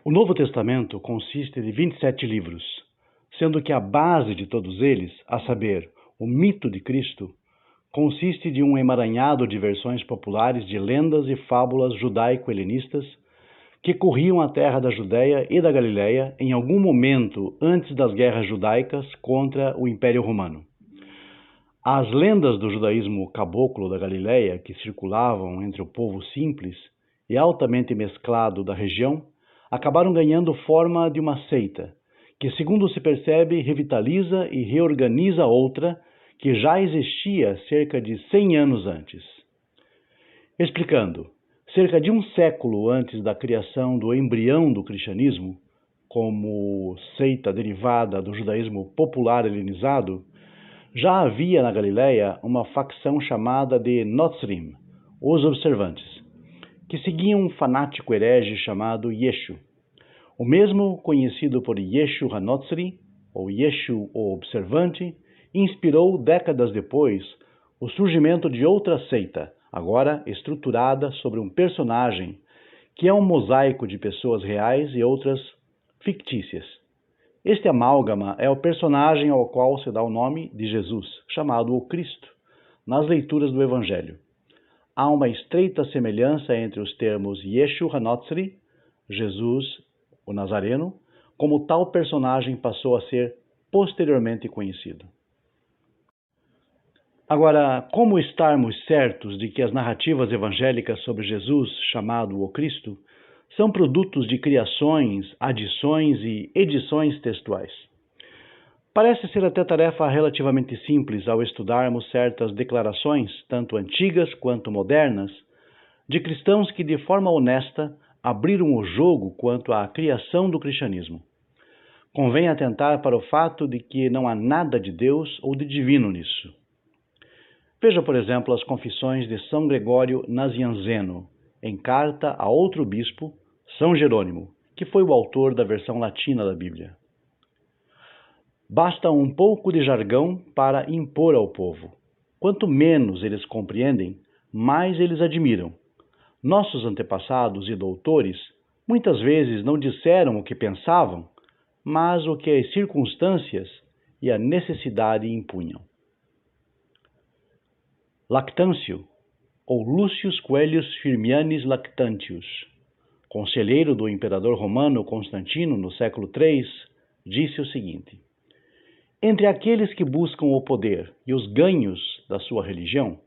O Novo Testamento consiste de 27 livros, sendo que a base de todos eles, a saber, o mito de Cristo, consiste de um emaranhado de versões populares de lendas e fábulas judaico-helenistas que corriam a terra da Judéia e da Galiléia em algum momento antes das guerras judaicas contra o Império Romano. As lendas do judaísmo caboclo da Galiléia, que circulavam entre o povo simples e altamente mesclado da região, acabaram ganhando forma de uma seita, que, segundo se percebe, revitaliza e reorganiza outra que já existia cerca de 100 anos antes. Explicando, cerca de um século antes da criação do embrião do cristianismo, como seita derivada do judaísmo popular helenizado, já havia na Galiléia uma facção chamada de Notzrim, os observantes, que seguiam um fanático herege chamado Yeshu. O mesmo, conhecido por Yeshu HaNotzri, ou Yeshu o Observante, inspirou décadas depois o surgimento de outra seita, agora estruturada sobre um personagem que é um mosaico de pessoas reais e outras fictícias. Este amálgama é o personagem ao qual se dá o nome de Jesus, chamado o Cristo, nas leituras do Evangelho. Há uma estreita semelhança entre os termos Yeshu HaNotzri, Jesus, o Nazareno, como tal personagem passou a ser posteriormente conhecido. Agora, como estarmos certos de que as narrativas evangélicas sobre Jesus, chamado o Cristo, são produtos de criações, adições e edições textuais? Parece ser até tarefa relativamente simples ao estudarmos certas declarações, tanto antigas quanto modernas, de cristãos que, de forma honesta, abriram o jogo quanto à criação do cristianismo. Convém atentar para o fato de que não há nada de Deus ou de divino nisso. Veja, por exemplo, as confissões de São Gregório Nazianzeno, em carta a outro bispo, São Jerônimo, que foi o autor da versão latina da Bíblia. Basta um pouco de jargão para impor ao povo. Quanto menos eles compreendem, mais eles admiram. Nossos antepassados e doutores muitas vezes não disseram o que pensavam, mas o que as circunstâncias e a necessidade impunham. Lactâncio, ou Lucius Coelius Firmianis Lactantius, conselheiro do imperador romano Constantino no século III, disse o seguinte: entre aqueles que buscam o poder e os ganhos da sua religião,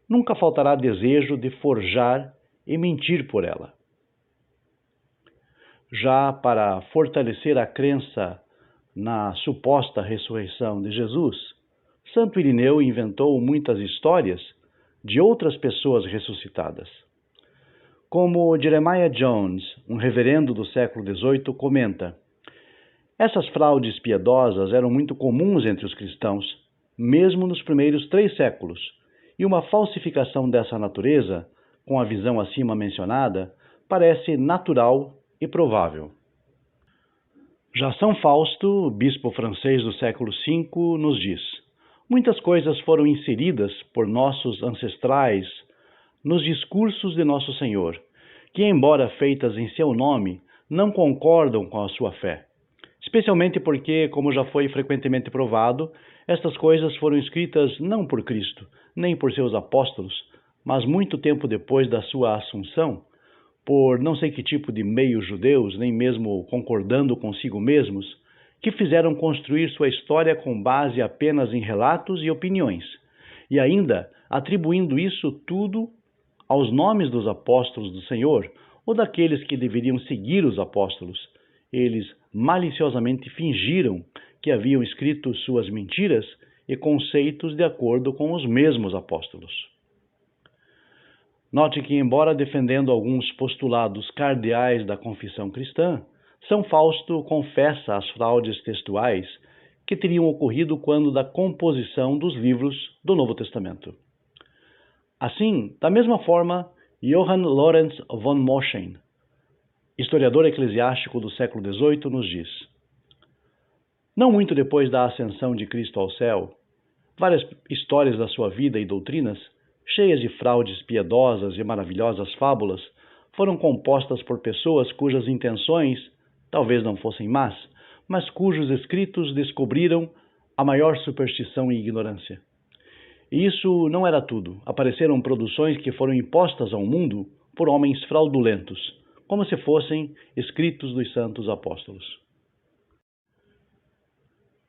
nunca faltará desejo de forjar e mentir por ela. Já para fortalecer a crença na suposta ressurreição de Jesus, Santo Irineu inventou muitas histórias de outras pessoas ressuscitadas. Como Jeremiah Jones, um reverendo do século XVIII, comenta, essas fraudes piedosas eram muito comuns entre os cristãos, mesmo nos primeiros 3 séculos, e uma falsificação dessa natureza, com a visão acima mencionada, parece natural e provável. Já São Fausto, bispo francês do século V, nos diz: muitas coisas foram inseridas por nossos ancestrais nos discursos de Nosso Senhor, que, embora feitas em seu nome, não concordam com a sua fé. Especialmente porque, como já foi frequentemente provado, estas coisas foram escritas não por Cristo, nem por seus apóstolos, mas muito tempo depois da sua assunção, por não sei que tipo de meio-judeus, nem mesmo concordando consigo mesmos, que fizeram construir sua história com base apenas em relatos e opiniões, e ainda atribuindo isso tudo aos nomes dos apóstolos do Senhor, ou daqueles que deveriam seguir os apóstolos. Eles maliciosamente fingiram que haviam escrito suas mentiras e conceitos de acordo com os mesmos apóstolos. Note que, embora defendendo alguns postulados cardeais da confissão cristã, São Fausto confessa as fraudes textuais que teriam ocorrido quando da composição dos livros do Novo Testamento. Assim, da mesma forma, Johann Lorenz von Moschen, historiador eclesiástico do século XVIII, nos diz: não muito depois da ascensão de Cristo ao céu, várias histórias da sua vida e doutrinas, cheias de fraudes piedosas e maravilhosas fábulas, foram compostas por pessoas cujas intenções talvez não fossem más, mas cujos escritos descobriram a maior superstição e ignorância. E isso não era tudo. Apareceram produções que foram impostas ao mundo por homens fraudulentos, como se fossem escritos dos santos apóstolos.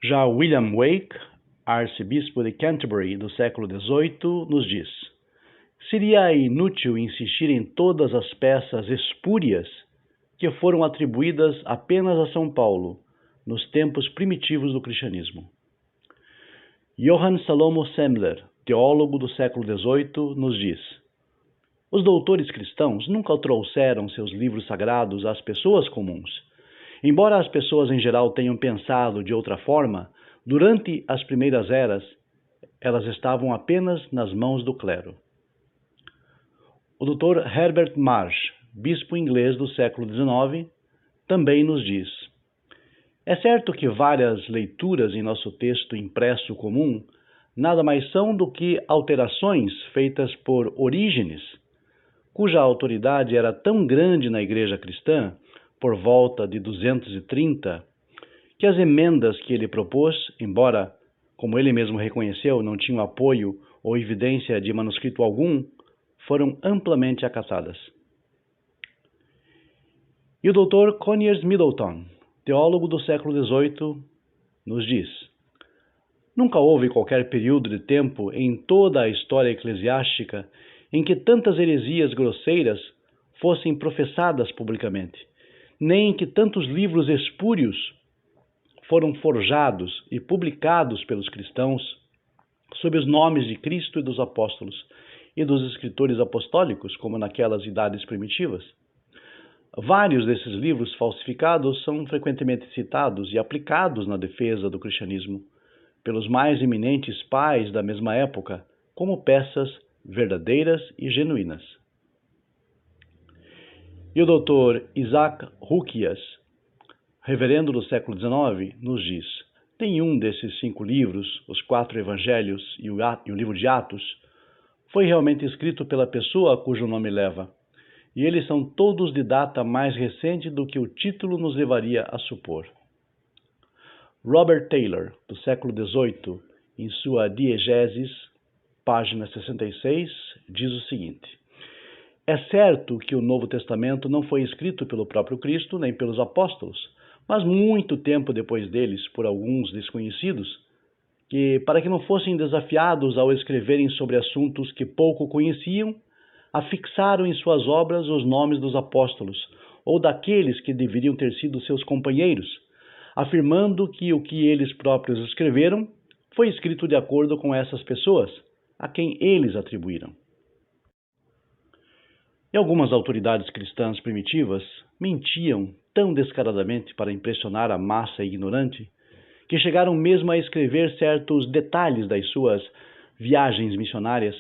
Já William Wake, arcebispo de Canterbury do século XVIII, nos diz: seria inútil insistir em todas as peças espúrias que foram atribuídas apenas a São Paulo nos tempos primitivos do cristianismo. Johann Salomo Semler, teólogo do século XVIII, nos diz: os doutores cristãos nunca trouxeram seus livros sagrados às pessoas comuns. Embora as pessoas em geral tenham pensado de outra forma, durante as primeiras eras, elas estavam apenas nas mãos do clero. O Dr. Herbert Marsh, bispo inglês do século XIX, também nos diz: é certo que várias leituras em nosso texto impresso comum nada mais são do que alterações feitas por Orígenes, cuja autoridade era tão grande na igreja cristã, por volta de 230, que as emendas que ele propôs, embora, como ele mesmo reconheceu, não tinham apoio ou evidência de manuscrito algum, foram amplamente acatadas. E o Dr. Conyers Middleton, teólogo do século XVIII, nos diz: nunca houve qualquer período de tempo em toda a história eclesiástica em que tantas heresias grosseiras fossem professadas publicamente, nem em que tantos livros espúrios foram forjados e publicados pelos cristãos sob os nomes de Cristo e dos apóstolos e dos escritores apostólicos, como naquelas idades primitivas. Vários desses livros falsificados são frequentemente citados e aplicados na defesa do cristianismo pelos mais eminentes pais da mesma época, como peças verdadeiras e genuínas. E o Dr. Isaac Ruquias, reverendo do século XIX, nos diz: nenhum desses 5 livros, os 4 evangelhos e o livro de Atos, foi realmente escrito pela pessoa cujo nome leva, e eles são todos de data mais recente do que o título nos levaria a supor. Robert Taylor, do século XVIII, em sua Diegeses, página 66, diz o seguinte: é certo que o Novo Testamento não foi escrito pelo próprio Cristo nem pelos apóstolos, mas muito tempo depois deles, por alguns desconhecidos, que, para que não fossem desafiados ao escreverem sobre assuntos que pouco conheciam, afixaram em suas obras os nomes dos apóstolos, ou daqueles que deveriam ter sido seus companheiros, afirmando que o que eles próprios escreveram foi escrito de acordo com essas pessoas, a quem eles atribuíram. E algumas autoridades cristãs primitivas mentiam tão descaradamente para impressionar a massa ignorante que chegaram mesmo a escrever certos detalhes das suas viagens missionárias,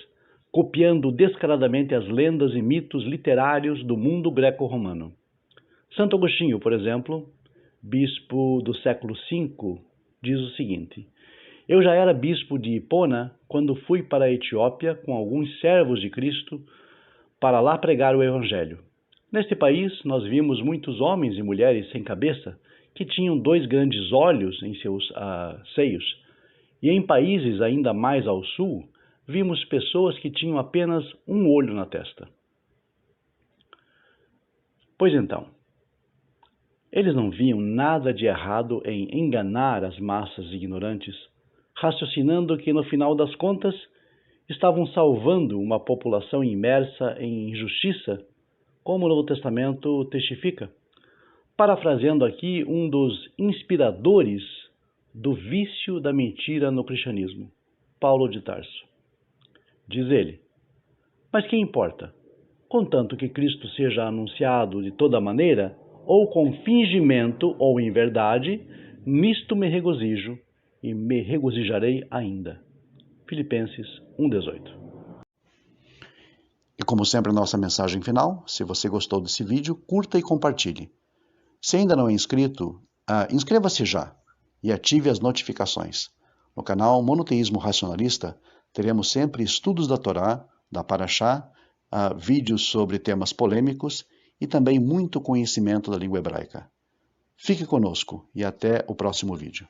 copiando descaradamente as lendas e mitos literários do mundo greco-romano. Santo Agostinho, por exemplo, bispo do século V, diz o seguinte: eu já era bispo de Hipona quando fui para a Etiópia com alguns servos de Cristo para lá pregar o Evangelho. Neste país, nós vimos muitos homens e mulheres sem cabeça que tinham 2 grandes olhos em seus seios. E em países ainda mais ao sul, vimos pessoas que tinham apenas um olho na testa. Pois então, eles não viam nada de errado em enganar as massas ignorantes, raciocinando que, no final das contas, estavam salvando uma população imersa em injustiça, como o Novo Testamento testifica. Parafraseando aqui um dos inspiradores do vício da mentira no cristianismo, Paulo de Tarso. Diz ele: mas que importa? Contanto que Cristo seja anunciado de toda maneira, ou com fingimento ou em verdade, nisto me regozijo e me regozijarei ainda. Filipenses 1,18. E como sempre, a nossa mensagem final: se você gostou desse vídeo, curta e compartilhe. Se ainda não é inscrito, inscreva-se já e ative as notificações. No canal Monoteísmo Racionalista, teremos sempre estudos da Torá, da Parashá, vídeos sobre temas polêmicos e também muito conhecimento da língua hebraica. Fique conosco e até o próximo vídeo.